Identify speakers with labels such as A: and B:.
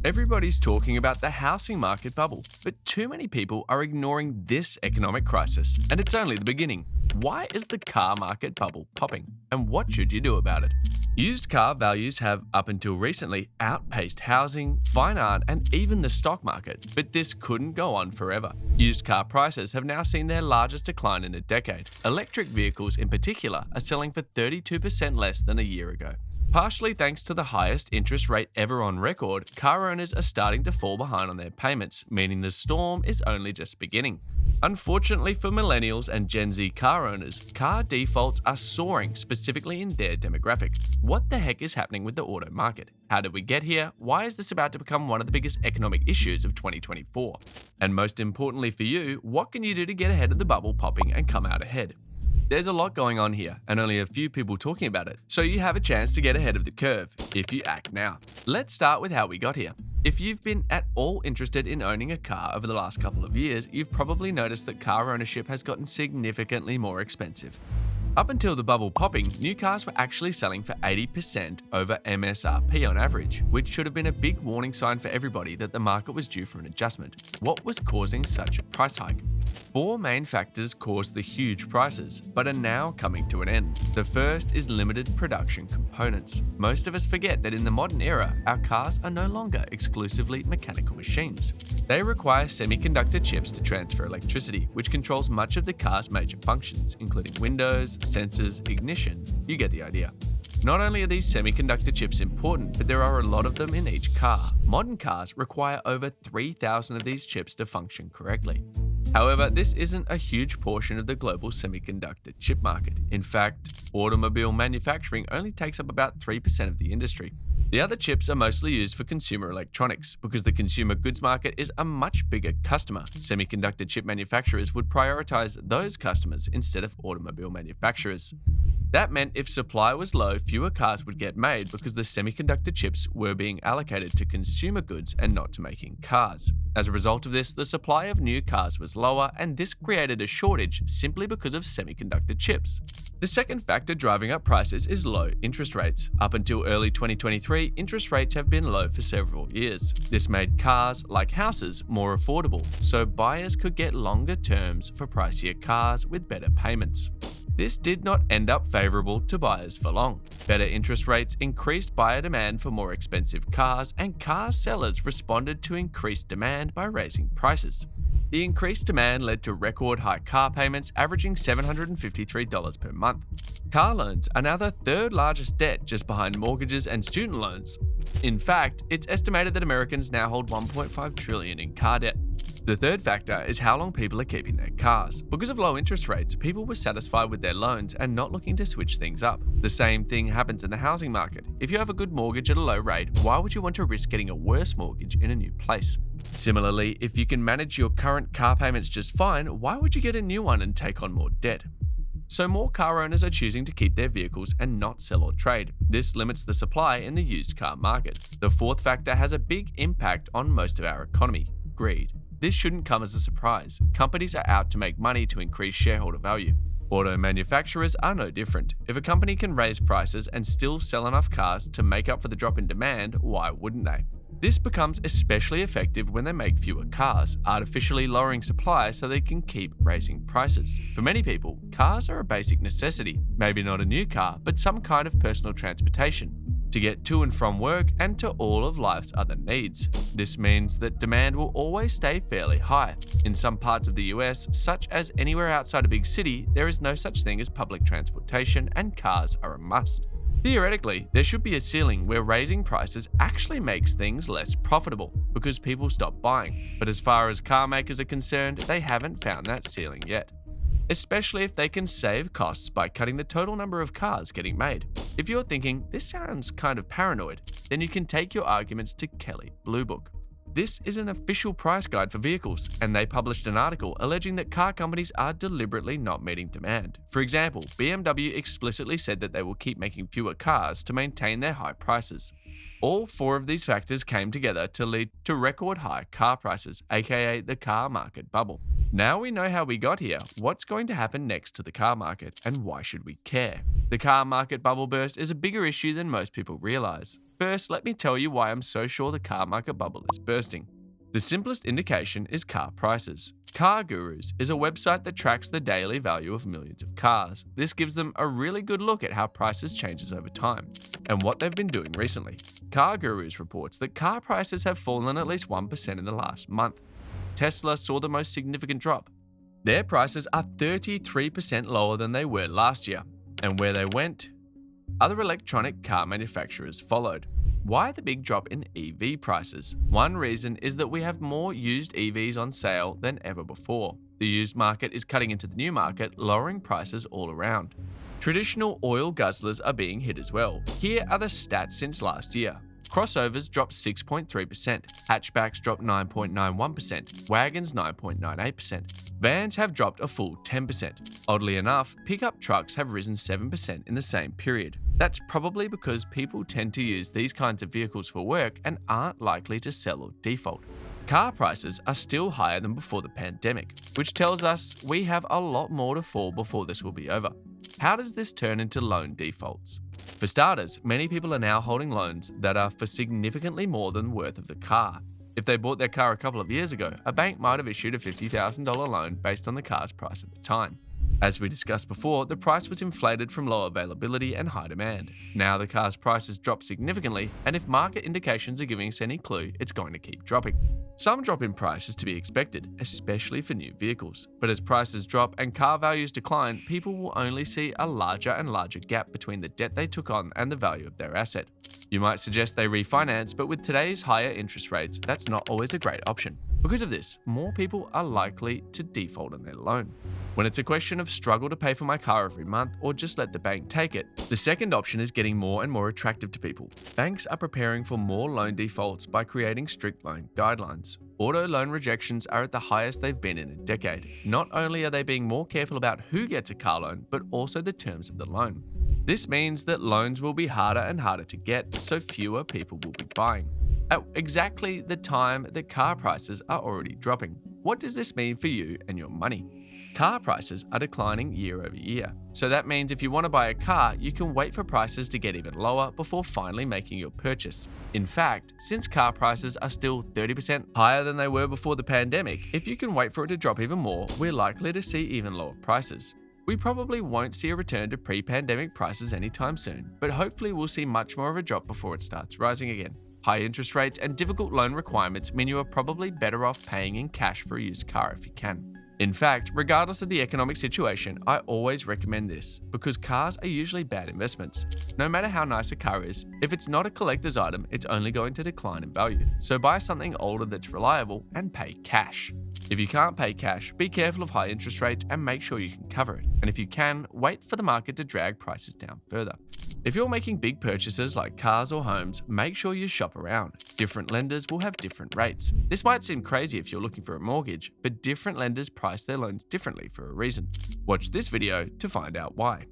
A: Everybody's talking about the housing market bubble, but too many people are ignoring this economic crisis, and it's only the beginning. Why is the car market bubble popping, and what should you do about it? Used car values have, up until recently, outpaced housing, fine art, and even the stock market, but this couldn't go on forever. Used car prices have now seen their largest decline in a decade. Electric vehicles, in particular, are selling for 32% less than a year ago. Partially thanks to the highest interest rate ever on record, car owners are starting to fall behind on their payments, meaning the storm is only just beginning. Unfortunately for millennials and Gen Z car owners, car defaults are soaring, specifically in their demographic. What the heck is happening with the auto market? How did we get here? Why is this about to become one of the biggest economic issues of 2024? And most importantly for you, what can you do to get ahead of the bubble popping and come out ahead? There's a lot going on here, and only a few people talking about it, so you have a chance to get ahead of the curve, if you act now. Let's start with how we got here. If you've been at all interested in owning a car over the last couple of years, you've probably noticed that car ownership has gotten significantly more expensive. Up until the bubble popping, new cars were actually selling for 80% over MSRP on average, which should have been a big warning sign for everybody that the market was due for an adjustment. What was causing such a price hike? Four main factors caused the huge prices, but are now coming to an end. The first is limited production components. Most of us forget that in the modern era, our cars are no longer exclusively mechanical machines. They require semiconductor chips to transfer electricity, which controls much of the car's major functions, including windows, sensors, ignition. You get the idea. Not only are these semiconductor chips important, but there are a lot of them in each car. Modern cars require over 3,000 of these chips to function correctly. However, this isn't a huge portion of the global semiconductor chip market. In fact, automobile manufacturing only takes up about 3% of the industry. The other chips are mostly used for consumer electronics, because the consumer goods market is a much bigger customer. Semiconductor chip manufacturers would prioritize those customers instead of automobile manufacturers. That meant if supply was low, fewer cars would get made because the semiconductor chips were being allocated to consumer goods and not to making cars. As a result of this, the supply of new cars was lower, and this created a shortage simply because of semiconductor chips. The second factor driving up prices is low interest rates. Up until early 2023, interest rates have been low for several years. This made cars, like houses, more affordable, so buyers could get longer terms for pricier cars with better payments. This did not end up favorable to buyers for long. Better interest rates increased buyer demand for more expensive cars, and car sellers responded to increased demand by raising prices. The increased demand led to record high car payments averaging $753 per month. Car loans are now the third largest debt, just behind mortgages and student loans. In fact, it's estimated that Americans now hold $1.5 trillion in car debt. The third factor is how long people are keeping their cars. Because of low interest rates, people were satisfied with their loans and not looking to switch things up. The same thing happens in the housing market. If you have a good mortgage at a low rate, why would you want to risk getting a worse mortgage in a new place? Similarly, if you can manage your current car payments just fine, why would you get a new one and take on more debt? So more car owners are choosing to keep their vehicles and not sell or trade. This limits the supply in the used car market. The fourth factor has a big impact on most of our economy: greed. This shouldn't come as a surprise. Companies are out to make money to increase shareholder value. Auto manufacturers are no different. If a company can raise prices and still sell enough cars to make up for the drop in demand, why wouldn't they? This becomes especially effective when they make fewer cars, artificially lowering supply so they can keep raising prices. For many people, cars are a basic necessity. Maybe not a new car, but some kind of personal transportation to get to and from work and to all of life's other needs. This means that demand will always stay fairly high. In some parts of the US, such as anywhere outside a big city, there is no such thing as public transportation, and cars are a must. Theoretically, there should be a ceiling where raising prices actually makes things less profitable because people stop buying. But as far as car makers are concerned, they haven't found that ceiling yet, especially if they can save costs by cutting the total number of cars getting made. If you're thinking, this sounds kind of paranoid, then you can take your arguments to Kelley Blue Book. This is an official price guide for vehicles, and they published an article alleging that car companies are deliberately not meeting demand. For example, BMW explicitly said that they will keep making fewer cars to maintain their high prices. All four of these factors came together to lead to record high car prices, aka the car market bubble. Now we know how we got here, what's going to happen next to the car market, and why should we care? The car market bubble burst is a bigger issue than most people realize. First, let me tell you why I'm so sure the car market bubble is bursting. The simplest indication is car prices. Car Gurus is a website that tracks the daily value of millions of cars. This gives them a really good look at how prices changes over time and what they've been doing recently. Car Gurus reports that car prices have fallen at least 1% in the last month. Tesla saw the most significant drop. Their prices are 33% lower than they were last year. And where they went, other electronic car manufacturers followed. Why the big drop in EV prices? One reason is that we have more used EVs on sale than ever before. The used market is cutting into the new market, lowering prices all around. Traditional oil guzzlers are being hit as well. Here are the stats since last year. Crossovers dropped 6.3%, hatchbacks dropped 9.91%, wagons 9.98%. Vans have dropped a full 10%. Oddly enough, pickup trucks have risen 7% in the same period. That's probably because people tend to use these kinds of vehicles for work and aren't likely to sell or default. Car prices are still higher than before the pandemic, which tells us we have a lot more to fall before this will be over. How does this turn into loan defaults? For starters, many people are now holding loans that are for significantly more than worth of the car. If they bought their car a couple of years ago, a bank might have issued a $50,000 loan based on the car's price at the time. As we discussed before, the price was inflated from low availability and high demand. Now the car's price has dropped significantly, and if market indications are giving us any clue, it's going to keep dropping. Some drop in price is to be expected, especially for new vehicles. But as prices drop and car values decline, people will only see a larger and larger gap between the debt they took on and the value of their asset. You might suggest they refinance, but with today's higher interest rates, that's not always a great option. Because of this, more people are likely to default on their loan. When it's a question of struggle to pay for my car every month or just let the bank take it, the second option is getting more and more attractive to people. Banks are preparing for more loan defaults by creating strict loan guidelines. Auto loan rejections are at the highest they've been in a decade. Not only are they being more careful about who gets a car loan, but also the terms of the loan. This means that loans will be harder and harder to get, so fewer people will be buying. At exactly the time that car prices are already dropping. What does this mean for you and your money? Car prices are declining year over year. So that means if you want to buy a car, you can wait for prices to get even lower before finally making your purchase. In fact, since car prices are still 30% higher than they were before the pandemic, if you can wait for it to drop even more, we're likely to see even lower prices. We probably won't see a return to pre-pandemic prices anytime soon, but hopefully we'll see much more of a drop before it starts rising again. High interest rates and difficult loan requirements mean you are probably better off paying in cash for a used car if you can. In fact, regardless of the economic situation, I always recommend this because cars are usually bad investments. No matter how nice a car is, if it's not a collector's item, it's only going to decline in value. So buy something older that's reliable and pay cash. If you can't pay cash, be careful of high interest rates and make sure you can cover it. And if you can, wait for the market to drag prices down further. If you're making big purchases like cars or homes, make sure you shop around. Different lenders will have different rates. This might seem crazy if you're looking for a mortgage, but different lenders price their loans differently for a reason. Watch this video to find out why.